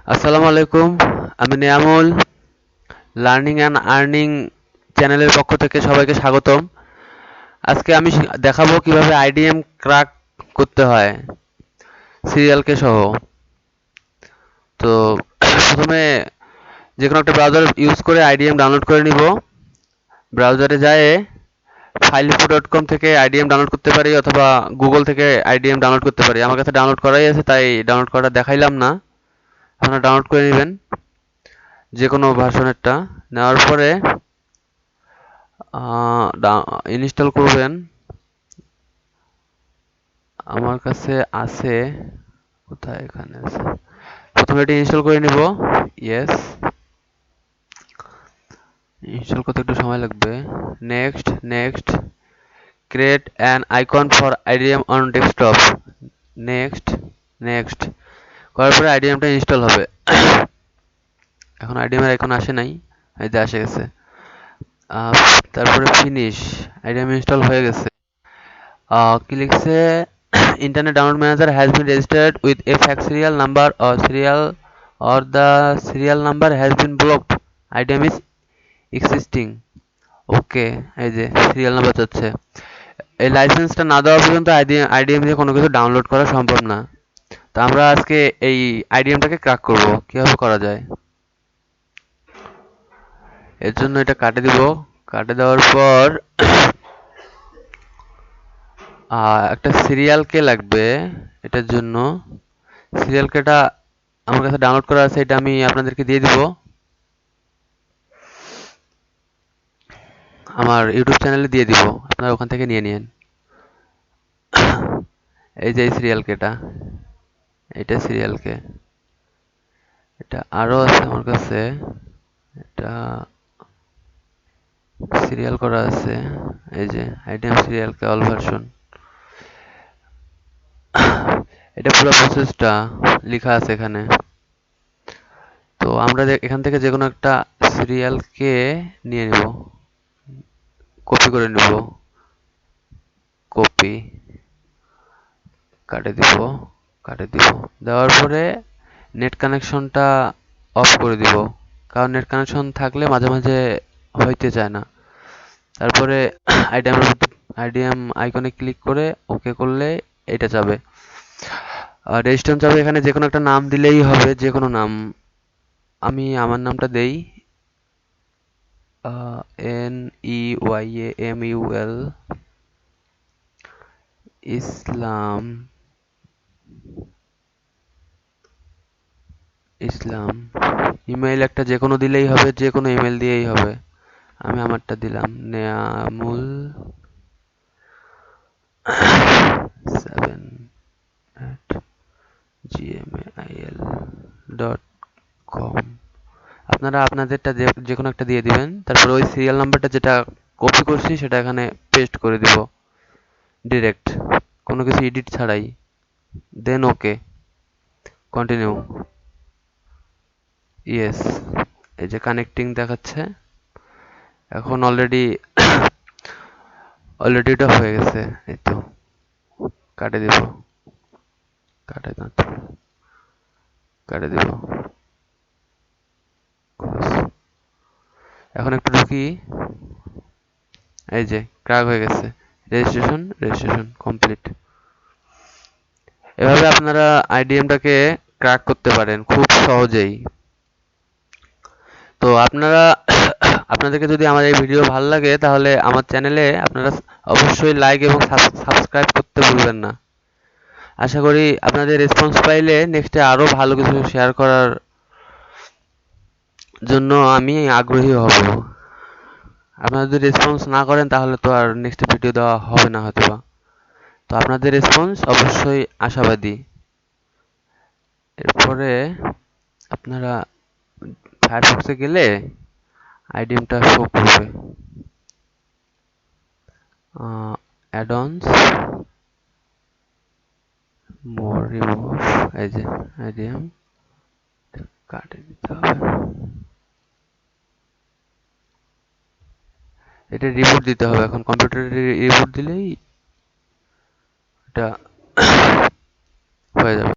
আসসালামু আলাইকুম। আমি নিয়ামুল লার্নিং অ্যান্ড আর্নিং চ্যানেলের পক্ষ থেকে সবাইকে স্বাগতম। আজকে আমি দেখাবো কিভাবে আইডিএম ক্র্যাক করতে হয় সিরিয়ালকে সহ। তো প্রথমে যে কোনো একটা ব্রাউজার ইউজ করে আইডিএম ডাউনলোড করে নিব। ব্রাউজারে যায় ফাইলইনফো.com থেকে আইডিএম ডাউনলোড করতে পারি অথবা গুগল থেকে আইডিএম ডাউনলোড করতে পারি। আমার কাছে ডাউনলোড করাই আছে, তাই ডাউনলোড করাটা দেখাইলাম না। আপনারা ডাউনলোড করে নেবেন যে কোনো ভার্সনেরটা। নেওয়ার পরে ইনস্টল করবেন। আমার কাছে আছে, কোথায়, এখানে আছে। প্রথমে এটি ইনস্টল করে নিব। ইয়েস, ইনস্টল করতে একটু সময় লাগবে। Next next create an icon for IDM on desktop. Next next করার পরে আইডিএমটা ইনস্টল হবে। এখন আইডিএম এর আইকন আসে নাই, এই যে আসে গেছে। তারপরে ফিনিশ, আইডিএম ইনস্টল হয়ে গেছে। কি লিখছে? Internet Download Manager has been registered with a fax serial number or the serial number has been blocked. IDM is existing. ওকে, এই যে সিরিয়াল নাম্বার চাচ্ছে। এই লাইসেন্সটা না দেওয়া পর্যন্ত আইডিএম দিয়ে কোনো কিছু ডাউনলোড করা সম্ভব না। তো আমরা আজকে এই আইডিএমটাকে ক্র্যাক করব, কিভাবে করা যায়। এর জন্য এটা কাটে দিব। কাটে দেওয়ার পর একটা সিরিয়াল কে লাগবে এটার জন্য। সিরিয়াল কেটা আমার কাছে ডাউনলোড করা আছে, এটা আমি আপনাদেরকে দিয়ে দিব। আমার ইউটিউব চ্যানেলে দিয়ে দিব, আপনারা ওখান থেকে নিয়ে নিন। এই যে এই সিরিয়াল কেটা, এটা সিরিয়াল কে। এটা আরো আছে আমার কাছে, এটা সিরিয়াল করা আছে। এই যে আইডিএম সিরিয়াল কে অল ভার্সন। এটা পুরো প্রসেসটা লেখা আছে এখানে। তো আমরা এখান থেকে যে কোনো একটা সিরিয়ালকে নিয়ে নিব, কপি করে নিব। কপি, কাটে দিব, কাটে দিব। দেওয়ার পরে নেট কানেকশনটা অফ করে দিব, কারণ নেট কানেকশন থাকলে মাঝে মাঝে হইতে চায় না। তারপরে আইডিএম আইকনে ক্লিক করে ওকে করলে এটা যাবে। আর রেজিস্ট্রেশন যাবে, এখানে যে কোনো একটা নাম দিলেই হবে, যে কোনো নাম। আমি আমার নামটা দেই, NEYAMUL ইসলাম। ইসলাম ইমেইল একটা যে কোনো দিলেই হবে, যে কোনো ইমেল দিয়েই হবে। আমি আমারটা দিলাম, নেয়ামুল 7@gmail.com। আপনারা আপনাদেরটা যে কোনো একটা দিয়ে দিবেন। তারপর ওই সিরিয়াল নাম্বারটা যেটা কপি করছি সেটা এখানে পেস্ট করে দিব ডিরেক্ট, কোনো কিছু এডিট ছাড়াই। দেন ওকে, কন্টিনিউ। ইয়েস, এই যে কানেক্টিং দেখাচ্ছে। এখন অলরেডি এটা হয়ে গেছে। এই তো কাটে দিব, কাটে না তো, কাটে দিব। এখন একটু ঢুকি। এই যে ক্র্যাক হয়ে গেছে। Registration complete. এভাবে আপনারা আইডিএমটাকে ক্র্যাক করতে পারেন খুব সহজেই। তো আপনাদেরকে যদি আমার এই ভিডিও ভালো লাগে তাহলে আমার চ্যানেলে আপনারা অবশ্যই লাইক এবং সাবস্ক্রাইব করতে ভুলবেন না। আশা করি আপনাদের রেসপন্স পাইলে নেক্সটে আরো ভালো কিছু শেয়ার করার জন্য আমি আগ্রহী হব। আপনারা যদি রেসপন্স না করেন তাহলে তো আর নেক্সট ভিডিও দেওয়া হবে না হয়তোবা। তো আপনাদের রেসপন্স অবশ্যই আশাবাদী। এরপরে আপনারা ফায়ারফক্সে গেলে আইডিএমটা শো করবে। অ্যাডন্স, মোর, রিমুভ, এই যে আইডিএম কাটে দিতে হবে। এটা রিবুট দিতে হবে। এখন কম্পিউটারে রিবুট দিলেই এটা হয়ে যাবে।